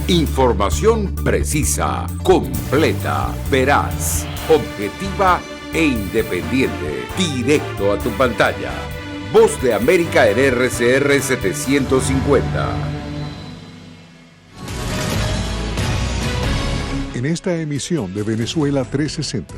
Información precisa, completa, veraz, objetiva e independiente. Directo a tu pantalla. Voz de América en RCR 750. En esta emisión de Venezuela 360.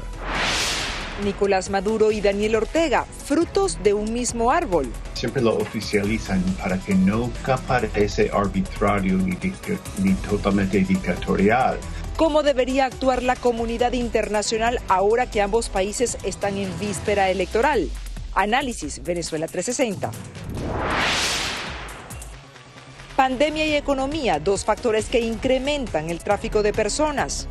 Nicolás Maduro y Daniel Ortega, frutos de un mismo árbol. Siempre lo oficializan para que nunca parezca arbitrario ni totalmente dictatorial. ¿Cómo debería actuar la comunidad internacional ahora que ambos países están en víspera electoral? Análisis Venezuela 360. Pandemia y economía, dos factores que incrementan el tráfico de personas.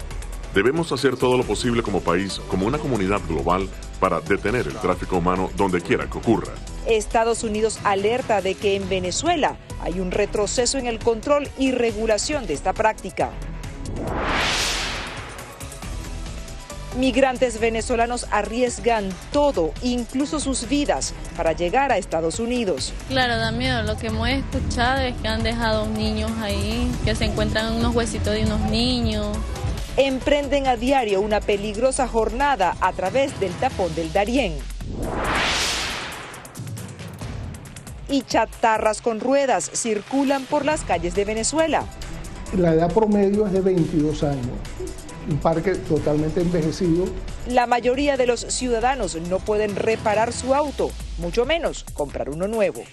Debemos hacer todo lo posible como país, como una comunidad global, para detener el tráfico humano donde quiera que ocurra. Estados Unidos alerta de que en Venezuela hay un retroceso en el control y regulación de esta práctica. Migrantes venezolanos arriesgan todo, incluso sus vidas, para llegar a Estados Unidos. Claro, da miedo. Lo que hemos escuchado es que han dejado niños ahí, que se encuentran unos huesitos de unos niños. Emprenden a diario una peligrosa jornada a través del tapón del Darién. Y chatarras con ruedas circulan por las calles de Venezuela. La edad promedio es de 22 años. Un parque totalmente envejecido. La mayoría de los ciudadanos no pueden reparar su auto, mucho menos comprar uno nuevo.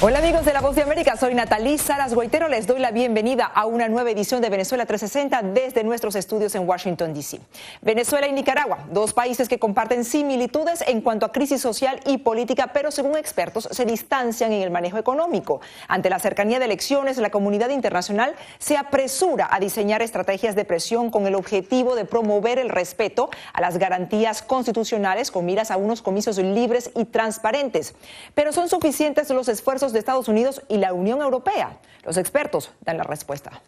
Hola amigos de La Voz de América, soy Natalí Salas Guaitero, les doy la bienvenida a una nueva edición de Venezuela 360 desde nuestros estudios en Washington, D.C. Venezuela y Nicaragua, dos países que comparten similitudes en cuanto a crisis social y política, pero según expertos se distancian en el manejo económico. Ante la cercanía de elecciones, la comunidad internacional se apresura a diseñar estrategias de presión con el objetivo de promover el respeto a las garantías constitucionales con miras a unos comicios libres y transparentes. Pero ¿son suficientes los esfuerzos de Estados Unidos y la Unión Europea? Los expertos dan la respuesta.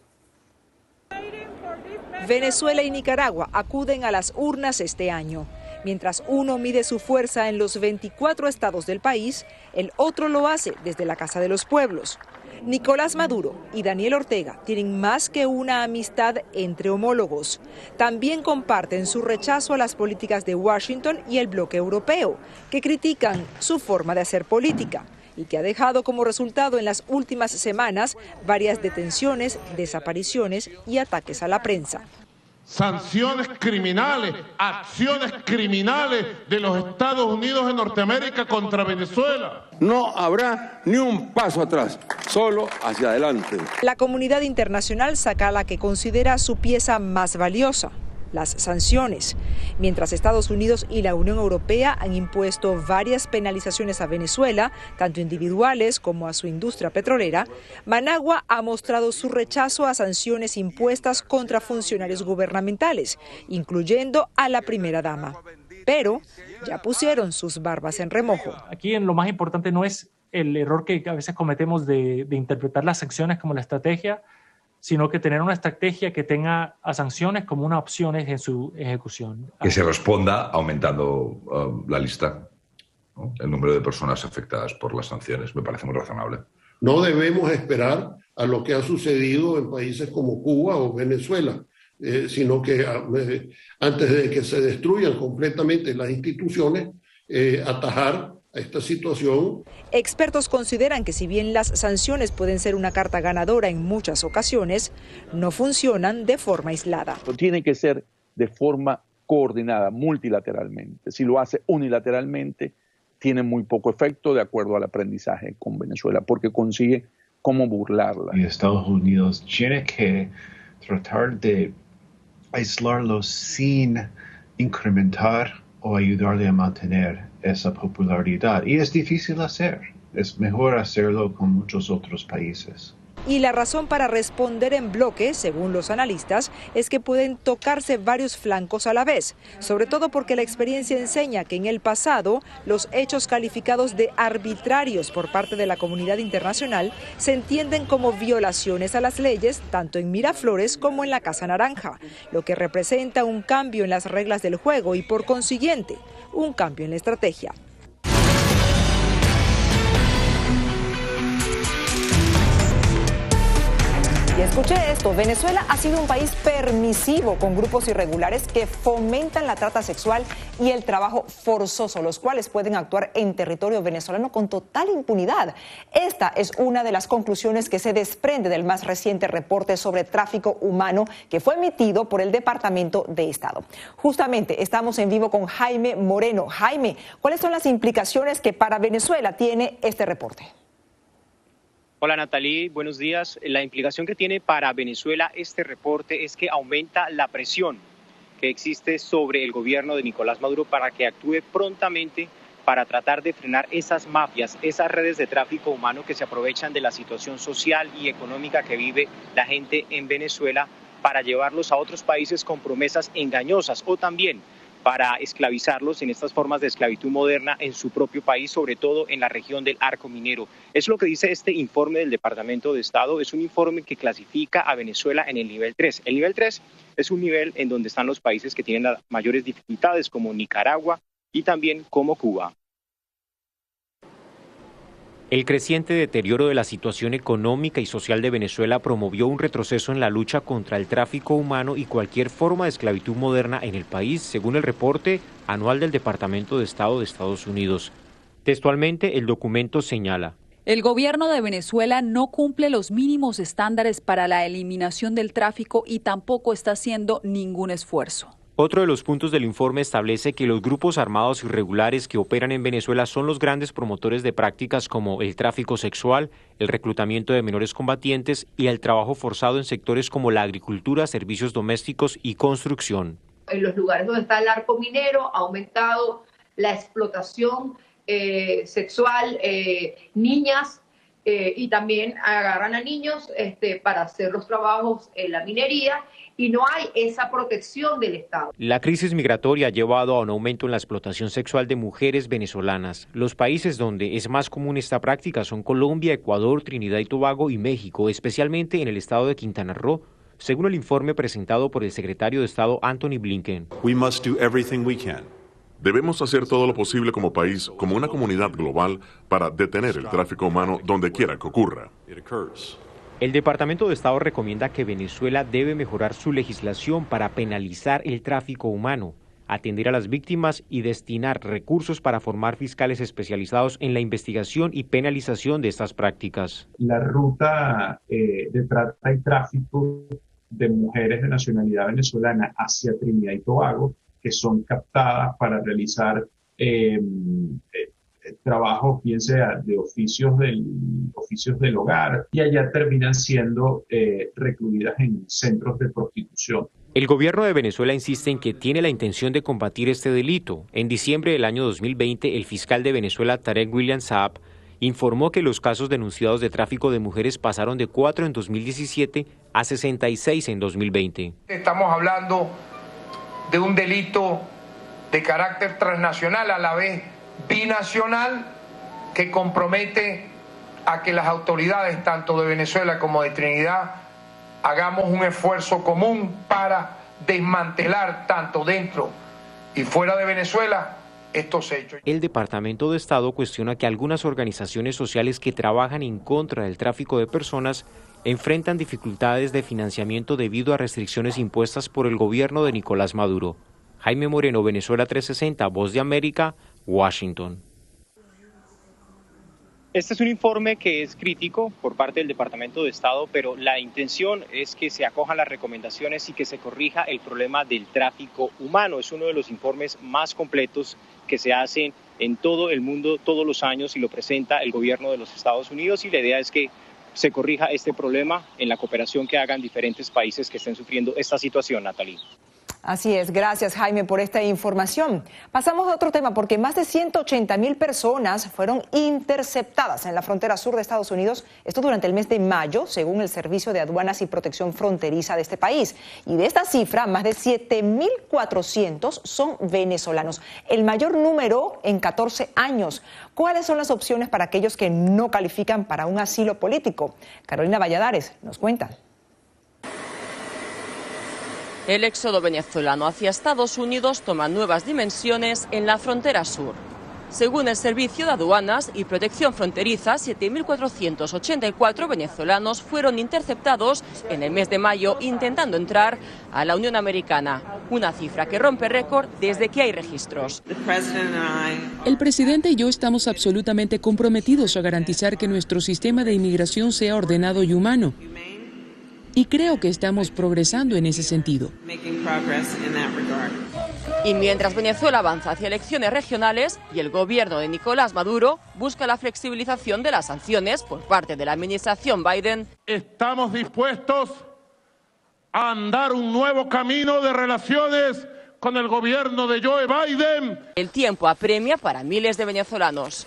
Venezuela y Nicaragua acuden a las urnas este año. Mientras uno mide su fuerza en los 24 estados del país, el otro lo hace desde la Casa de los Pueblos. Nicolás Maduro y Daniel Ortega tienen más que una amistad entre homólogos. También comparten su rechazo a las políticas de Washington y el bloque europeo, que critican su forma de hacer política y que ha dejado como resultado en las últimas semanas varias detenciones, desapariciones y ataques a la prensa. Sanciones criminales, acciones criminales de los Estados Unidos de Norteamérica contra Venezuela. No habrá ni un paso atrás, solo hacia adelante. La comunidad internacional saca la que considera su pieza más valiosa: las sanciones. Mientras Estados Unidos y la Unión Europea han impuesto varias penalizaciones a Venezuela, tanto individuales como a su industria petrolera, Managua ha mostrado su rechazo a sanciones impuestas contra funcionarios gubernamentales, incluyendo a la primera dama. Pero ya pusieron sus barbas en remojo. Aquí lo más importante no es el error que a veces cometemos de interpretar las sanciones como la estrategia, sino que tener una estrategia que tenga a sanciones como una opción en su ejecución. Que se responda aumentando la lista, ¿no? El número de personas afectadas por las sanciones me parece muy razonable. No debemos esperar a lo que ha sucedido en países como Cuba o Venezuela, sino que antes de que se destruyan completamente las instituciones, atajar a esta situación. Expertos consideran que si bien las sanciones pueden ser una carta ganadora en muchas ocasiones, no funcionan de forma aislada. Tiene que ser de forma coordinada, multilateralmente. Si lo hace unilateralmente, tiene muy poco efecto de acuerdo al aprendizaje con Venezuela, porque consigue cómo burlarla. Y Estados Unidos tiene que tratar de aislarlo sin incrementar o ayudarle a mantener esa popularidad. Y es difícil hacer. Es mejor hacerlo con muchos otros países. Y la razón para responder en bloque, según los analistas, es que pueden tocarse varios flancos a la vez, sobre todo porque la experiencia enseña que en el pasado los hechos calificados de arbitrarios por parte de la comunidad internacional se entienden como violaciones a las leyes, tanto en Miraflores como en la Casa Naranja, lo que representa un cambio en las reglas del juego y por consiguiente, un cambio en la estrategia. Escuche esto, Venezuela ha sido un país permisivo con grupos irregulares que fomentan la trata sexual y el trabajo forzoso, los cuales pueden actuar en territorio venezolano con total impunidad. Esta es una de las conclusiones que se desprende del más reciente reporte sobre tráfico humano que fue emitido por el Departamento de Estado. Justamente estamos en vivo con Jaime Moreno. Jaime, ¿cuáles son las implicaciones que para Venezuela tiene este reporte? Hola Natalie, buenos días. La implicación que tiene para Venezuela este reporte es que aumenta la presión que existe sobre el gobierno de Nicolás Maduro para que actúe prontamente para tratar de frenar esas mafias, esas redes de tráfico humano que se aprovechan de la situación social y económica que vive la gente en Venezuela para llevarlos a otros países con promesas engañosas o también para esclavizarlos en estas formas de esclavitud moderna en su propio país, sobre todo en la región del Arco Minero. Es lo que dice este informe del Departamento de Estado. Es un informe que clasifica a Venezuela en el nivel 3. El nivel 3 es un nivel en donde están los países que tienen las mayores dificultades, como Nicaragua y también como Cuba. El creciente deterioro de la situación económica y social de Venezuela promovió un retroceso en la lucha contra el tráfico humano y cualquier forma de esclavitud moderna en el país, según el reporte anual del Departamento de Estado de Estados Unidos. Textualmente, el documento señala: el gobierno de Venezuela no cumple los mínimos estándares para la eliminación del tráfico y tampoco está haciendo ningún esfuerzo. Otro de los puntos del informe establece que los grupos armados irregulares que operan en Venezuela son los grandes promotores de prácticas como el tráfico sexual, el reclutamiento de menores combatientes y el trabajo forzado en sectores como la agricultura, servicios domésticos y construcción. En los lugares donde está el arco minero ha aumentado la explotación sexual, niñas, y también agarran a niños para hacer los trabajos en la minería. Y no hay esa protección del Estado. La crisis migratoria ha llevado a un aumento en la explotación sexual de mujeres venezolanas. Los países donde es más común esta práctica son Colombia, Ecuador, Trinidad y Tobago y México, especialmente en el estado de Quintana Roo, según el informe presentado por el secretario de Estado Antony Blinken. Debemos hacer todo lo posible como país, como una comunidad global, para detener el tráfico humano donde quiera que ocurra. El Departamento de Estado recomienda que Venezuela debe mejorar su legislación para penalizar el tráfico humano, atender a las víctimas y destinar recursos para formar fiscales especializados en la investigación y penalización de estas prácticas. La ruta de trata y tráfico de mujeres de nacionalidad venezolana hacia Trinidad y Tobago, que son captadas para realizar trabajos, bien sea de oficios del hogar, y allá terminan siendo recluidas en centros de prostitución. El gobierno de Venezuela insiste en que tiene la intención de combatir este delito. En diciembre del año 2020, el fiscal de Venezuela, Tarek William Saab, informó que los casos denunciados de tráfico de mujeres pasaron de 4 en 2017 a 66 en 2020. Estamos hablando de un delito de carácter transnacional, a la vez binacional, que compromete a que las autoridades tanto de Venezuela como de Trinidad hagamos un esfuerzo común para desmantelar tanto dentro y fuera de Venezuela estos hechos. El Departamento de Estado cuestiona que algunas organizaciones sociales que trabajan en contra del tráfico de personas enfrentan dificultades de financiamiento debido a restricciones impuestas por el gobierno de Nicolás Maduro. Jaime Moreno, Venezuela 360, Voz de América, Washington. Este es un informe que es crítico por parte del Departamento de Estado, pero la intención es que se acojan las recomendaciones y que se corrija el problema del tráfico humano. Es uno de los informes más completos que se hacen en todo el mundo todos los años y lo presenta el gobierno de los Estados Unidos, y la idea es que se corrija este problema en la cooperación que hagan diferentes países que estén sufriendo esta situación, Natalie. Así es, gracias Jaime por esta información. Pasamos a otro tema porque más de 180,000 personas fueron interceptadas en la frontera sur de Estados Unidos, esto durante el mes de mayo, según el Servicio de Aduanas y Protección Fronteriza de este país. Y de esta cifra, más de 7,400 son venezolanos, el mayor número en 14 años. ¿Cuáles son las opciones para aquellos que no califican para un asilo político? Carolina Valladares nos cuenta. El éxodo venezolano hacia Estados Unidos toma nuevas dimensiones en la frontera sur. Según el Servicio de Aduanas y Protección Fronteriza, 7.484 venezolanos fueron interceptados en el mes de mayo intentando entrar a la Unión Americana, una cifra que rompe récord desde que hay registros. El presidente y yo estamos absolutamente comprometidos a garantizar que nuestro sistema de inmigración sea ordenado y humano. Y creo que estamos progresando en ese sentido. Y mientras Venezuela avanza hacia elecciones regionales y el gobierno de Nicolás Maduro busca la flexibilización de las sanciones por parte de la administración Biden, estamos dispuestos a andar un nuevo camino de relaciones con el gobierno de Joe Biden. El tiempo apremia para miles de venezolanos.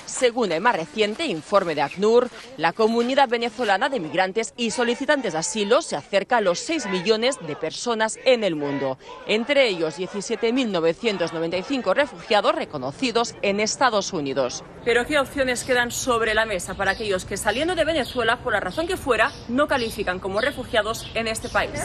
Según el más reciente informe de ACNUR, la comunidad venezolana de migrantes y solicitantes de asilo se acerca a los 6 millones de personas en el mundo, entre ellos 17.995 refugiados reconocidos en Estados Unidos. Pero ¿qué opciones quedan sobre la mesa para aquellos que saliendo de Venezuela, por la razón que fuera, no califican como refugiados en este país?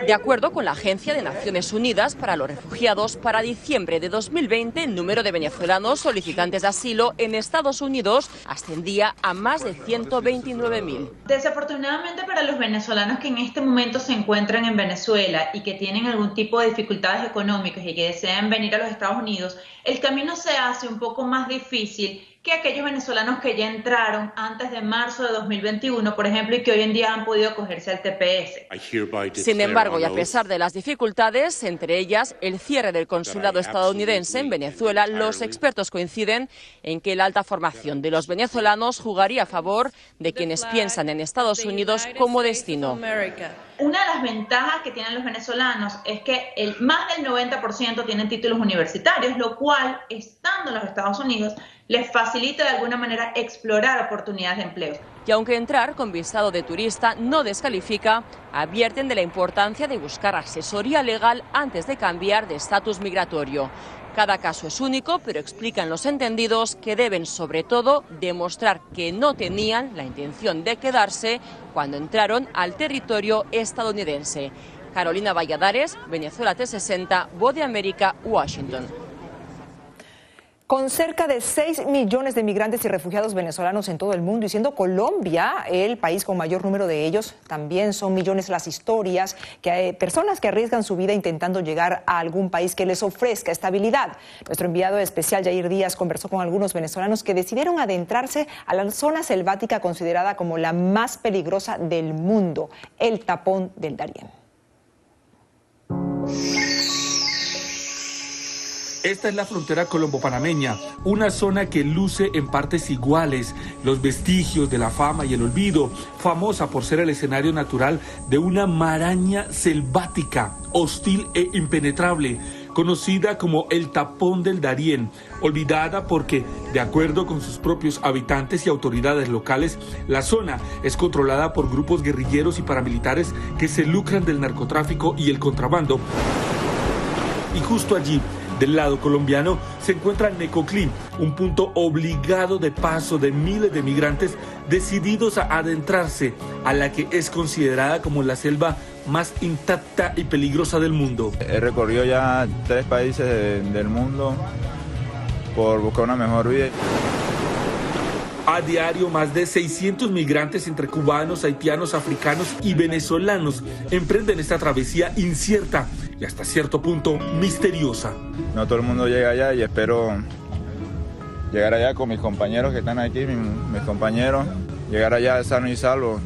De acuerdo con la Agencia de Naciones Unidas para los Refugiados, para diciembre de 2020 el número de venezolanos solicitantes de asilo en Estados Unidos ascendía a más de 129.000. Desafortunadamente para los venezolanos que en este momento se encuentran en Venezuela y que tienen algún tipo de dificultades económicas y que desean venir a los Estados Unidos, el camino se hace un poco más difícil que aquellos venezolanos que ya entraron antes de marzo de 2021, por ejemplo, y que hoy en día han podido acogerse al TPS. Sin embargo, y a pesar de las dificultades, entre ellas el cierre del consulado estadounidense en Venezuela, los expertos coinciden en que la alta formación de los venezolanos jugaría a favor de quienes piensan en Estados Unidos como destino. Una de las ventajas que tienen los venezolanos es que más del 90% tienen títulos universitarios, lo cual, estando en los Estados Unidos, les facilita de alguna manera explorar oportunidades de empleo. Y aunque entrar con visado de turista no descalifica, advierten de la importancia de buscar asesoría legal antes de cambiar de estatus migratorio. Cada caso es único, pero explican los entendidos que deben sobre todo demostrar que no tenían la intención de quedarse cuando entraron al territorio estadounidense. Carolina Valladares, Venezuela 360, Voz de América, Washington. Con cerca de 6 millones de migrantes y refugiados venezolanos en todo el mundo y siendo Colombia el país con mayor número de ellos, también son millones las historias que hay personas que arriesgan su vida intentando llegar a algún país que les ofrezca estabilidad. Nuestro enviado especial Yair Díaz conversó con algunos venezolanos que decidieron adentrarse a la zona selvática considerada como la más peligrosa del mundo, el Tapón del Darién. Esta es la frontera colombo-panameña, una zona que luce en partes iguales los vestigios de la fama y el olvido, famosa por ser el escenario natural de una maraña selvática, hostil e impenetrable, conocida como el Tapón del Darién, olvidada porque, de acuerdo con sus propios habitantes y autoridades locales, la zona es controlada por grupos guerrilleros y paramilitares que se lucran del narcotráfico y el contrabando. Y justo allí, del lado colombiano, se encuentra Necoclí, un punto obligado de paso de miles de migrantes decididos a adentrarse a la que es considerada como la selva más intacta y peligrosa del mundo. He recorrido ya 3 países del mundo por buscar una mejor vida. A diario, más de 600 migrantes entre cubanos, haitianos, africanos y venezolanos emprenden esta travesía incierta y hasta cierto punto misteriosa. No todo el mundo llega allá y espero llegar allá con mis compañeros que están aquí, mis compañeros, llegar allá sano y salvo.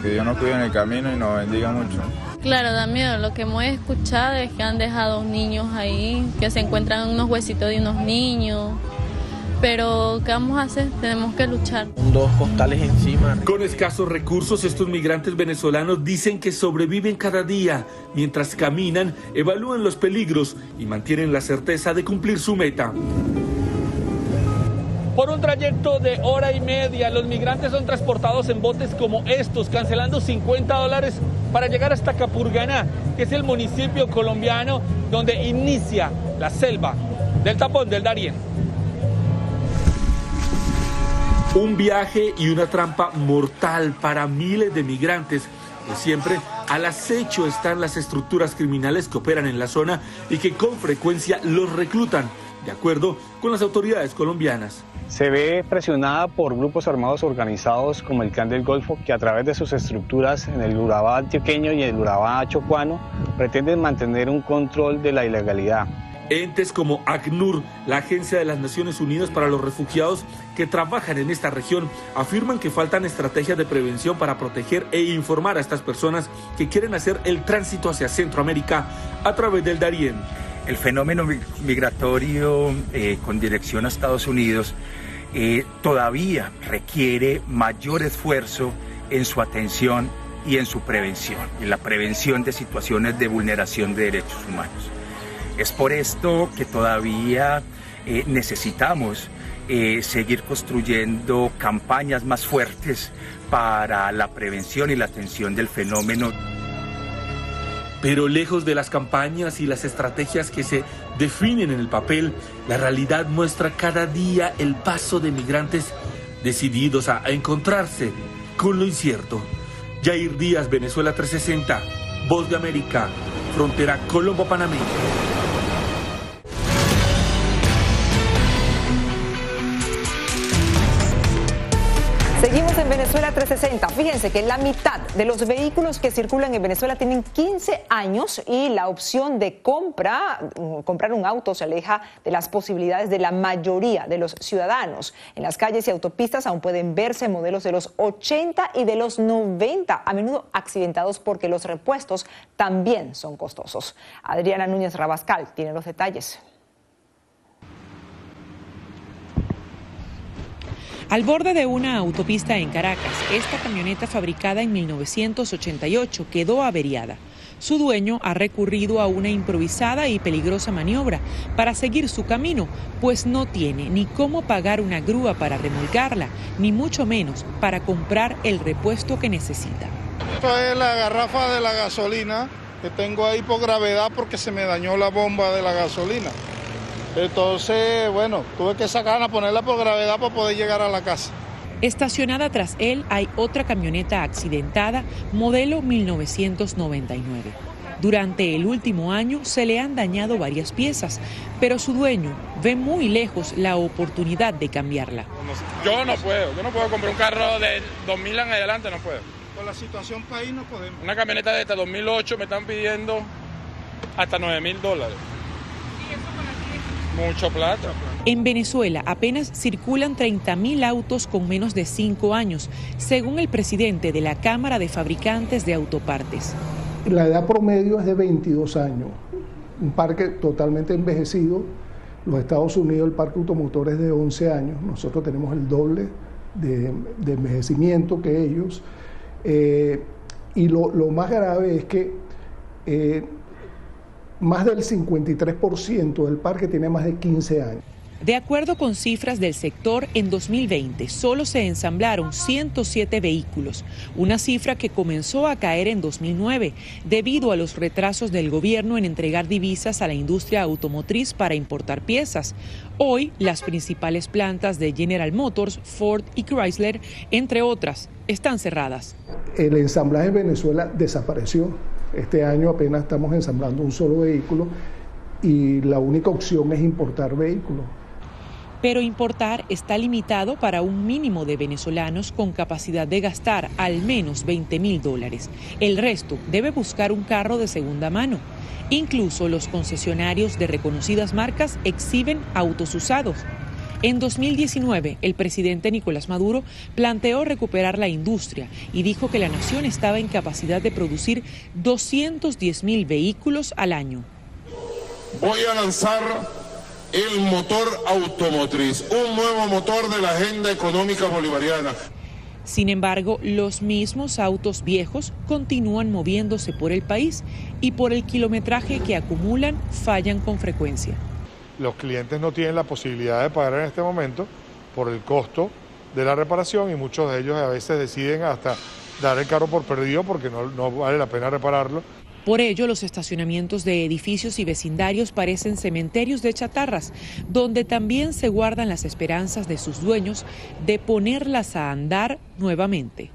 Que Dios nos cuide en el camino y nos bendiga mucho. Claro, da miedo. Lo que hemos escuchado es que han dejado niños ahí, que se encuentran unos huesitos de unos niños. Pero, ¿qué vamos a hacer? Tenemos que luchar. 2 costales encima. Con escasos recursos, estos migrantes venezolanos dicen que sobreviven cada día. Mientras caminan, evalúan los peligros y mantienen la certeza de cumplir su meta. Por un trayecto de hora y media, los migrantes son transportados en botes como estos, cancelando $50 para llegar hasta Capurganá, que es el municipio colombiano donde inicia la selva del Tapón del Darién. Un viaje y una trampa mortal para miles de migrantes. Pues siempre al acecho están las estructuras criminales que operan en la zona y que con frecuencia los reclutan de acuerdo con las autoridades colombianas. Se ve presionada por grupos armados organizados como el Clan del Golfo, que a través de sus estructuras en el Urabá antioqueño y el Urabá chocuano pretenden mantener un control de la ilegalidad. Entes como ACNUR, la Agencia de las Naciones Unidas para los Refugiados, que trabajan en esta región, afirman que faltan estrategias de prevención para proteger e informar a estas personas que quieren hacer el tránsito hacia Centroamérica a través del Darién. El fenómeno migratorio con dirección a Estados Unidos todavía requiere mayor esfuerzo en su atención y en su prevención, en la prevención de situaciones de vulneración de derechos humanos. Es por esto que todavía necesitamos seguir construyendo campañas más fuertes para la prevención y la atención del fenómeno. Pero lejos de las campañas y las estrategias que se definen en el papel, la realidad muestra cada día el paso de migrantes decididos a encontrarse con lo incierto. Yair Díaz, Venezuela 360, Voz de América, frontera Colombo-Panameña. Seguimos en Venezuela 360. Fíjense que la mitad de los vehículos que circulan en Venezuela tienen 15 años y la opción de comprar un auto se aleja de las posibilidades de la mayoría de los ciudadanos. En las calles y autopistas aún pueden verse modelos de los 80 y de los 90, a menudo accidentados porque los repuestos también son costosos. Adriana Núñez Rabascal tiene los detalles. Al borde de una autopista en Caracas, esta camioneta fabricada en 1988 quedó averiada. Su dueño ha recurrido a una improvisada y peligrosa maniobra para seguir su camino, pues no tiene ni cómo pagar una grúa para remolcarla, ni mucho menos para comprar el repuesto que necesita. Esto es la garrafa de la gasolina que tengo ahí por gravedad porque se me dañó la bomba de la gasolina. Entonces, bueno, tuve que sacarla, ponerla por gravedad para poder llegar a la casa. Estacionada tras él hay otra camioneta accidentada, modelo 1999. Durante el último año se le han dañado varias piezas, pero su dueño ve muy lejos la oportunidad de cambiarla. Yo no puedo comprar un carro de 2000 en adelante, no puedo. Con la situación país no podemos. Una camioneta de esta 2008 me están pidiendo hasta $9,000. Mucho plata. En Venezuela apenas circulan 30.000 autos con menos de 5 años, según el presidente de la Cámara de Fabricantes de Autopartes. La edad promedio es de 22 años, un parque totalmente envejecido. Los Estados Unidos, el parque automotor es de 11 años, nosotros tenemos el doble de envejecimiento que ellos. Y lo más grave es que más del 53% del parque tiene más de 15 años. De acuerdo con cifras del sector, en 2020 solo se ensamblaron 107 vehículos, una cifra que comenzó a caer en 2009 debido a los retrasos del gobierno en entregar divisas a la industria automotriz para importar piezas. Hoy, las principales plantas de General Motors, Ford y Chrysler, entre otras, están cerradas. El ensamblaje en Venezuela desapareció. Este año apenas estamos ensamblando un solo vehículo y la única opción es importar vehículos. Pero importar está limitado para un mínimo de venezolanos con capacidad de gastar al menos $20,000. El resto debe buscar un carro de segunda mano. Incluso los concesionarios de reconocidas marcas exhiben autos usados. En 2019, el presidente Nicolás Maduro planteó recuperar la industria y dijo que la nación estaba en capacidad de producir 210,000 vehículos al año. Voy a lanzar el motor automotriz, un nuevo motor de la agenda económica bolivariana. Sin embargo, los mismos autos viejos continúan moviéndose por el país y por el kilometraje que acumulan fallan con frecuencia. Los clientes no tienen la posibilidad de pagar en este momento por el costo de la reparación y muchos de ellos a veces deciden hasta dar el carro por perdido porque no vale la pena repararlo. Por ello, los estacionamientos de edificios y vecindarios parecen cementerios de chatarras, donde también se guardan las esperanzas de sus dueños de ponerlas a andar nuevamente.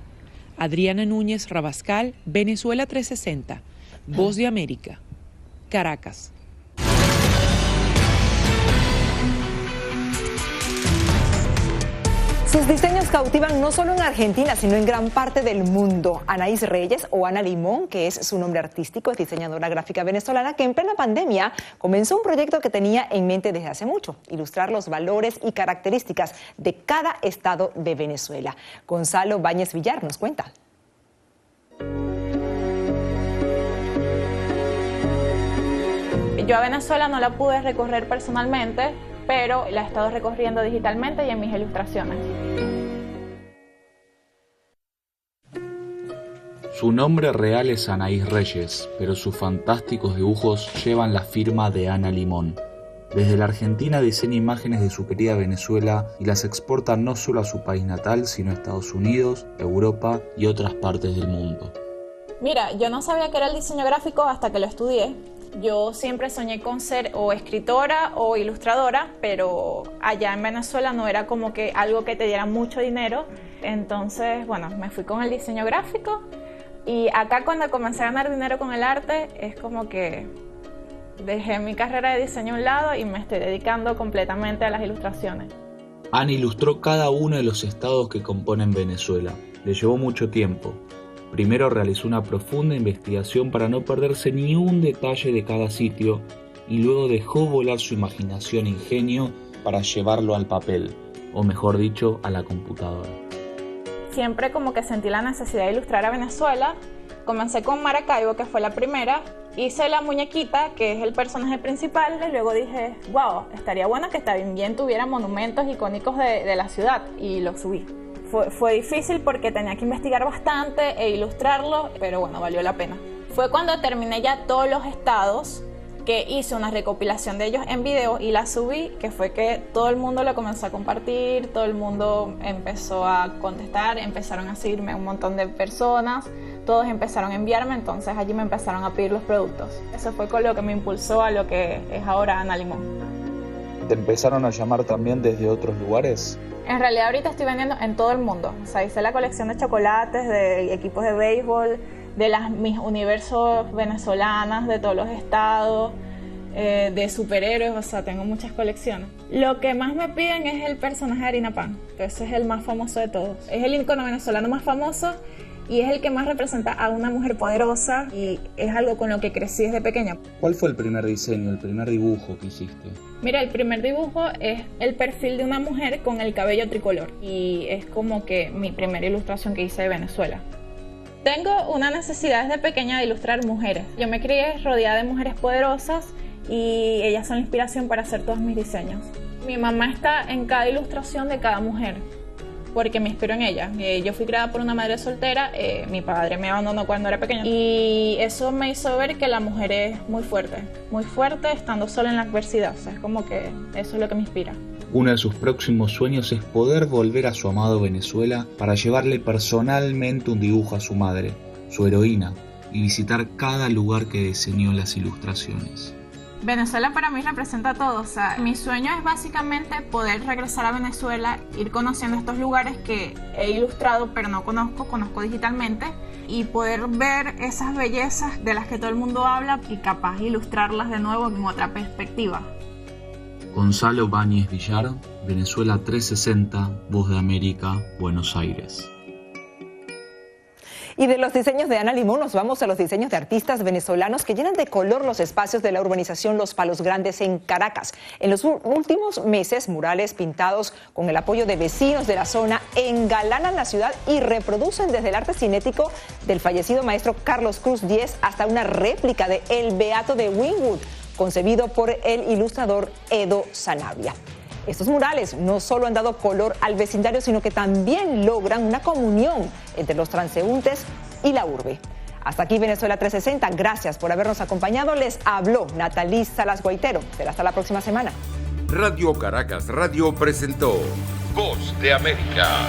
Adriana Núñez Rabascal, Venezuela 360, Voz de América, Caracas. Sus diseños cautivan no solo en Argentina, sino en gran parte del mundo. Anaís Reyes, o Ana Limón, que es su nombre artístico, es diseñadora gráfica venezolana que en plena pandemia comenzó un proyecto que tenía en mente desde hace mucho: ilustrar los valores y características de cada estado de Venezuela. Gonzalo Báñez Villar nos cuenta. Yo a Venezuela no la pude recorrer personalmente, pero la he estado recorriendo digitalmente y en mis ilustraciones. Su nombre real es Anaís Reyes, pero sus fantásticos dibujos llevan la firma de Ana Limón. Desde la Argentina diseña imágenes de su querida Venezuela y las exporta no solo a su país natal, sino a Estados Unidos, Europa y otras partes del mundo. Mira, yo no sabía qué era el diseño gráfico hasta que lo estudié. Yo siempre soñé con ser o escritora o ilustradora, pero allá en Venezuela no era como que algo que te diera mucho dinero. Entonces, bueno, me fui con el diseño gráfico y acá cuando comencé a ganar dinero con el arte es como que dejé mi carrera de diseño a un lado y me estoy dedicando completamente a las ilustraciones. Ana ilustró cada uno de los estados que componen Venezuela. Le llevó mucho tiempo. Primero realizó una profunda investigación para no perderse ni un detalle de cada sitio y luego dejó volar su imaginación e ingenio para llevarlo al papel, o mejor dicho, a la computadora. Siempre como que sentí la necesidad de ilustrar a Venezuela. Comencé con Maracaibo, que fue la primera. Hice la muñequita, que es el personaje principal, y luego dije, wow, estaría bueno que también tuviera monumentos icónicos de la ciudad, y lo subí. Fue difícil porque tenía que investigar bastante e ilustrarlo, pero bueno, valió la pena. Fue cuando terminé ya todos los estados que hice una recopilación de ellos en video y la subí, que fue que todo el mundo lo comenzó a compartir, todo el mundo empezó a contestar, empezaron a seguirme un montón de personas, todos empezaron a enviarme, entonces allí me empezaron a pedir los productos. Eso fue con lo que me impulsó a lo que es ahora Ana Limón. ¿Te empezaron a llamar también desde otros lugares? En realidad ahorita estoy vendiendo en todo el mundo. O sea, hice la colección de chocolates, de equipos de béisbol, de las mis universos venezolanas, de todos los estados, de superhéroes, o sea, tengo muchas colecciones. Lo que más me piden es el personaje de Harina Pan, que ese es el más famoso de todos. Es el icono venezolano más famoso y es el que más representa a una mujer poderosa y es algo con lo que crecí desde pequeña. ¿Cuál fue el primer diseño, el primer dibujo que hiciste? Mira, el primer dibujo es el perfil de una mujer con el cabello tricolor y es como que mi primera ilustración que hice de Venezuela. Tengo una necesidad desde pequeña de ilustrar mujeres. Yo me crié rodeada de mujeres poderosas y ellas son la inspiración para hacer todos mis diseños. Mi mamá está en cada ilustración de cada mujer, porque me inspiro en ella. Yo fui criada por una madre soltera, mi padre me abandonó cuando era pequeña y eso me hizo ver que la mujer es muy fuerte estando sola en la adversidad. O sea, es como que eso es lo que me inspira. Uno de sus próximos sueños es poder volver a su amado Venezuela para llevarle personalmente un dibujo a su madre, su heroína, y visitar cada lugar que diseñó en las ilustraciones. Venezuela para mí representa todo, o sea, mi sueño es básicamente poder regresar a Venezuela, ir conociendo estos lugares que he ilustrado pero no conozco digitalmente y poder ver esas bellezas de las que todo el mundo habla y capaz ilustrarlas de nuevo en otra perspectiva. Gonzalo Báñez Villar, Venezuela 360, Voz de América, Buenos Aires. Y de los diseños de Ana Limón nos vamos a los diseños de artistas venezolanos que llenan de color los espacios de la urbanización Los Palos Grandes en Caracas. En los últimos meses, murales pintados con el apoyo de vecinos de la zona engalanan la ciudad y reproducen desde el arte cinético del fallecido maestro Carlos Cruz Diez hasta una réplica de El Beato de Wynwood, concebido por el ilustrador Edo Sanabria. Estos murales no solo han dado color al vecindario, sino que también logran una comunión entre los transeúntes y la urbe. Hasta aquí Venezuela 360. Gracias por habernos acompañado. Les habló Nathalie Salas Guaitero. Será hasta la próxima semana. Radio Caracas Radio presentó Voz de América.